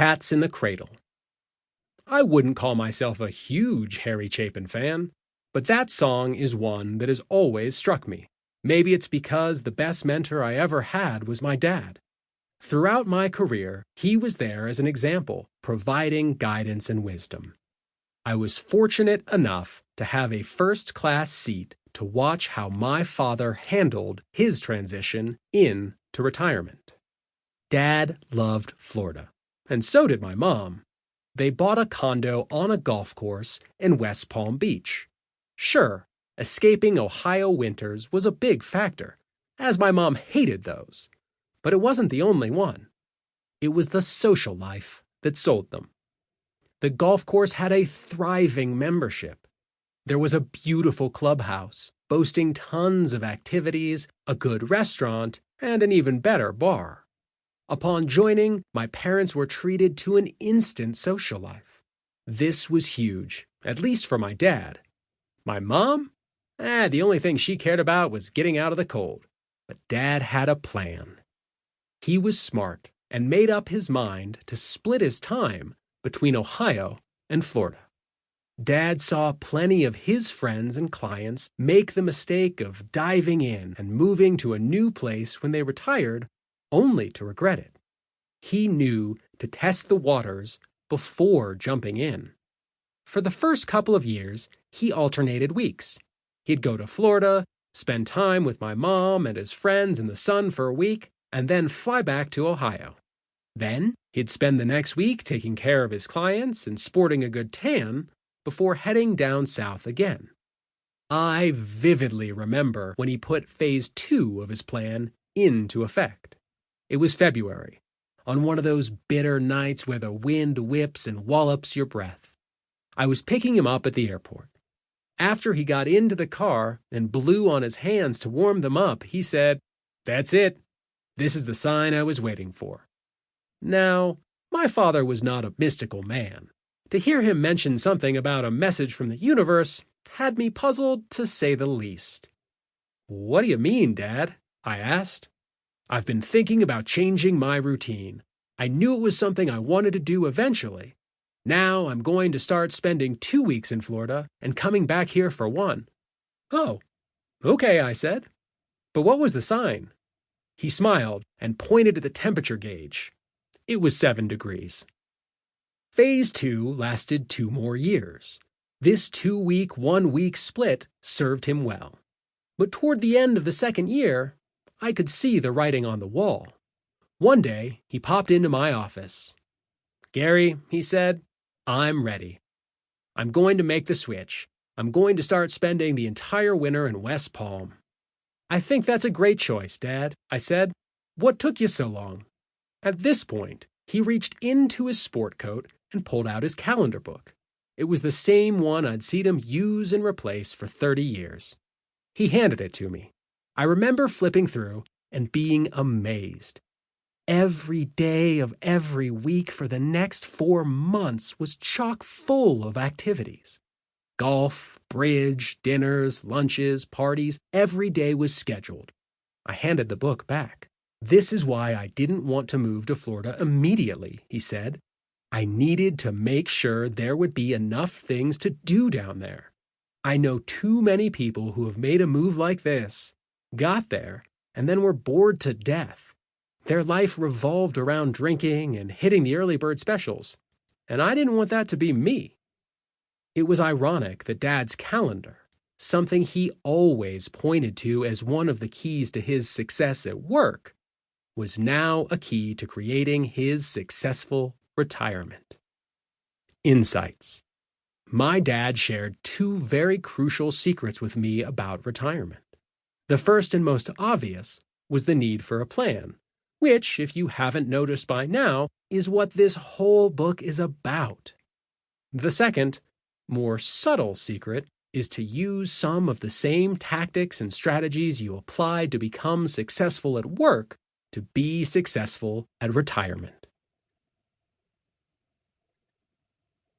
Cats in the Cradle. I wouldn't call myself a huge Harry Chapin fan, but that song is one that has always struck me. Maybe it's because the best mentor I ever had was my dad. Throughout my career, he was there as an example, providing guidance and wisdom. I was fortunate enough to have a first-class seat to watch how my father handled his transition into retirement. Dad loved Florida, and so did my mom. They bought a condo on a golf course in West Palm Beach. Sure, escaping Ohio winters was a big factor, as my mom hated those. But it wasn't the only one. It was the social life that sold them. The golf course had a thriving membership. There was a beautiful clubhouse, boasting tons of activities, a good restaurant, and an even better bar. Upon joining, my parents were treated to an instant social life. This was huge, at least for my dad. My mom? The only thing she cared about was getting out of the cold. But Dad had a plan. He was smart and made up his mind to split his time between Ohio and Florida. Dad saw plenty of his friends and clients make the mistake of diving in and moving to a new place when they retired, only to regret it. He knew to test the waters before jumping in. For the first couple of years, he alternated weeks. He'd go to Florida, spend time with my mom and his friends in the sun for a week, and then fly back to Ohio. Then, he'd spend the next week taking care of his clients and sporting a good tan before heading down south again. I vividly remember when he put phase 2 of his plan into effect. It was February, on one of those bitter nights where the wind whips and wallops your breath. I was picking him up at the airport. After he got into the car and blew on his hands to warm them up, he said, "That's it. This is the sign I was waiting for." Now, my father was not a mystical man. To hear him mention something about a message from the universe had me puzzled, to say the least. "What do you mean, Dad?" I asked. "I've been thinking about changing my routine. I knew it was something I wanted to do eventually. Now I'm going to start spending 2 weeks in Florida and coming back here for 1. "Oh, okay," I said. "But what was the sign?" He smiled and pointed at the temperature gauge. It was 7 degrees. Phase 2 lasted 2 more years. This 2-week, 1-week split served him well. But toward the end of the second year, I could see the writing on the wall. One day, he popped into my office. "Gary," he said, "I'm ready. I'm going to make the switch. I'm going to start spending the entire winter in West Palm." "I think that's a great choice, Dad," I said. "What took you so long?" At this point, he reached into his sport coat and pulled out his calendar book. It was the same one I'd seen him use and replace for 30 years. He handed it to me. I remember flipping through and being amazed. Every day of every week for the next 4 months was chock full of activities. Golf, bridge, dinners, lunches, parties, every day was scheduled. I handed the book back. "This is why I didn't want to move to Florida immediately," he said. "I needed to make sure there would be enough things to do down there. I know too many people who have made a move like this, got there, and then were bored to death. Their life revolved around drinking and hitting the early bird specials, and I didn't want that to be me." It was ironic that Dad's calendar, something he always pointed to as one of the keys to his success at work, was now a key to creating his successful retirement. Insights. My dad shared 2 very crucial secrets with me about retirement. The first and most obvious was the need for a plan, which, if you haven't noticed by now, is what this whole book is about. The second, more subtle secret is to use some of the same tactics and strategies you applied to become successful at work to be successful at retirement.